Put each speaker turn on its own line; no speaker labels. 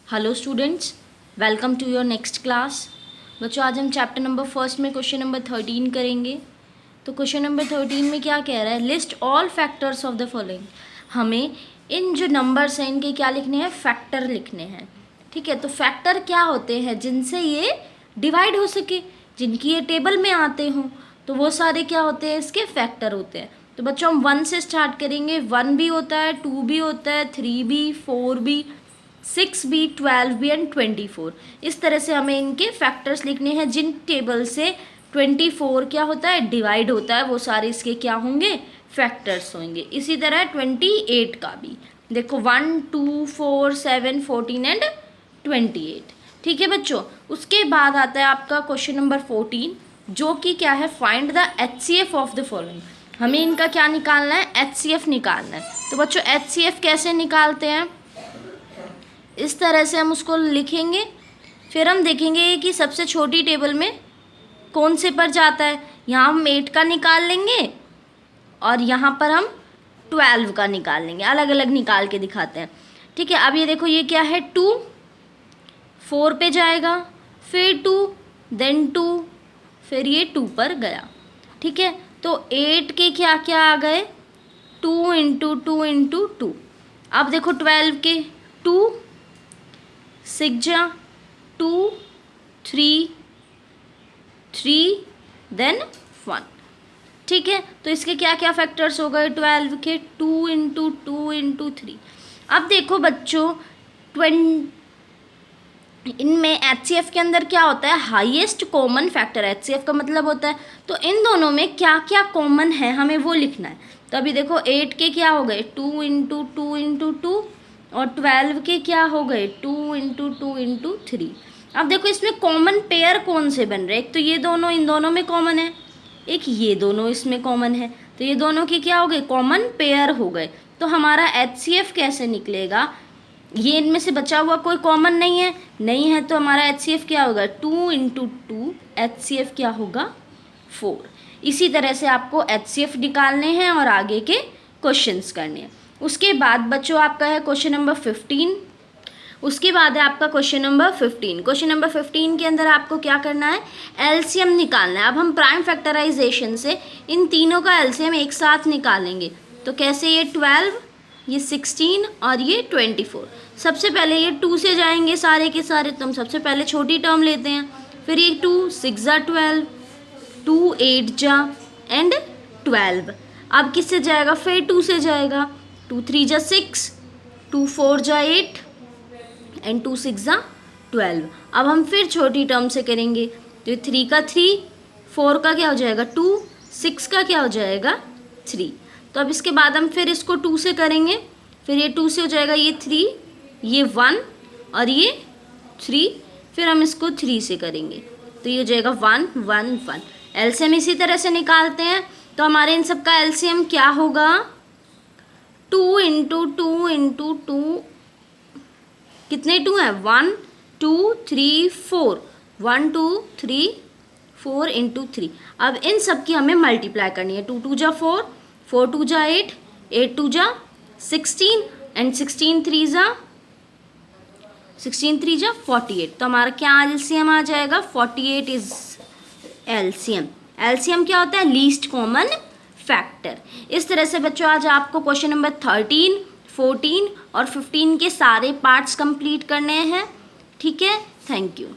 Hello students, welcome to your next class. बच्चों, आज हम चैप्टर नंबर फर्स्ट में क्वेश्चन नंबर 13 करेंगे। तो क्वेश्चन नंबर 13 में क्या कह रहा है, list all factors of the following. हमें इन जो नंबर्स हैं इनके क्या लिखने हैं, फैक्टर लिखने हैं। ठीक है, तो फैक्टर क्या होते हैं, जिनसे ये डिवाइड हो सके, जिनकी ये टेबल में आते हों, तो वो सारे क्या होते हैं, इसके फैक्टर होते हैं। तो बच्चों हम 1 से स्टार्ट करेंगे। 1 भी होता है, 2 भी होता है, 3 भी, 4 भी, 6 भी, 12 भी एंड 24। इस तरह से हमें इनके फैक्टर्स लिखने हैं, जिन टेबल से 24 क्या होता है, डिवाइड होता है, वो सारे इसके क्या होंगे, फैक्टर्स होंगे। इसी तरह 28 का भी देखो, 1, 2, 4, 7, 14 एंड 28। ठीक है बच्चों, उसके बाद आता है आपका क्वेश्चन नंबर 14, जो कि क्या है, find the HCF of the following. हमें इनका क्या निकालना है, HCF निकालना है। तो बच्चों HCF कैसे निकालते हैं, इस तरह से हम उसको लिखेंगे। फिर हम देखेंगे कि सबसे छोटी टेबल में कौन से पर जाता है। यहाँ हम 8 का निकाल लेंगे और यहाँ पर हम 12 का निकाल लेंगे, अलग अलग निकाल के दिखाते हैं। ठीक है, अब ये देखो, ये क्या है, 2 4 पे जाएगा, फिर 2, देन 2, फिर ये 2 पर गया। ठीक है, तो 8 के क्या क्या आ गए, 2 इंटू 2 इंटू 2। अब देखो 12 के 2 6 जा 2 3 3 देन 1। ठीक है, तो इसके क्या क्या फैक्टर्स हो गए 12 के, 2 इंटू 2 इंटू 3। अब देखो बच्चों, इनमें HCF के अंदर क्या होता है, हाईएस्ट कॉमन फैक्टर। HCF का मतलब होता है, तो इन दोनों में क्या क्या कॉमन है हमें वो लिखना है। तो अभी देखो 8 के क्या हो गए, 2 इंटू 2 इंटू 2, और 12 के क्या हो गए, 2 इंटू 2 इंटू 3। अब देखो इसमें कॉमन पेयर कौन से बन रहे हैं, एक तो ये दोनों इन दोनों में कॉमन है, एक ये दोनों इसमें कॉमन है, तो ये दोनों के क्या हो गए, कॉमन पेयर हो गए। तो हमारा HCF कैसे निकलेगा, ये इनमें से बचा हुआ कोई कॉमन नहीं है, तो हमारा HCF क्या होगा, 2 इंटू 2, HCF क्या होगा 4। इसी तरह से आपको HCF निकालने हैं और आगे के क्वेश्चंस करने हैं। उसके बाद बच्चों आपका है क्वेश्चन नंबर 15। उसके बाद है आपका क्वेश्चन नंबर 15। क्वेश्चन नंबर 15 के अंदर आपको क्या करना है, LCM निकालना है। अब हम प्राइम फैक्टराइजेशन से इन तीनों का LCM एक साथ निकालेंगे। तो कैसे, ये 12, ये 16 और ये 24। सबसे पहले ये 2 से जाएंगे सारे के सारे, तो हम सबसे पहले छोटी टर्म लेते हैं। फिर ये 2 6 जा 12, 2 8 जा एंड 12। अब किससे जाएगा, फिर 2 से जाएगा, 2 3 जा 6, 2 4 जा 8 एंड 2 6 जा 12। अब हम फिर छोटी टर्म से करेंगे, तो 3 का 3, 4 का क्या हो जाएगा 2, 6 का क्या हो जाएगा 3। तो अब इसके बाद हम फिर इसको 2 से करेंगे, फिर ये 2 से हो जाएगा ये 3, ये 1 और ये 3, फिर हम इसको 3 से करेंगे, तो ये हो जाएगा 1 1 1। एलसीएम इसी तरह से निकालते हैं। तो हमारे इन सब का एलसीएम क्या होगा, 2 इंटू 2 इंटू 2, कितने 2 हैं, 1 2 3 4, 1 2 3 4 इंटू 3। अब इन सब की हमें मल्टीप्लाई करनी है, 2 2 जा 4, 4 2 जा 8, 8 2 जा 16 एंड 16 3 जा 48। तो हमारा क्या एलसीएम आ जाएगा, 48 इज एलसीएम। एलसीएम क्या होता है, लीस्ट कॉमन फैक्टर। इस तरह से बच्चों आज आपको क्वेश्चन नंबर 13, 14 और 15 के सारे पार्ट्स कंप्लीट करने हैं। ठीक है, थैंक यू।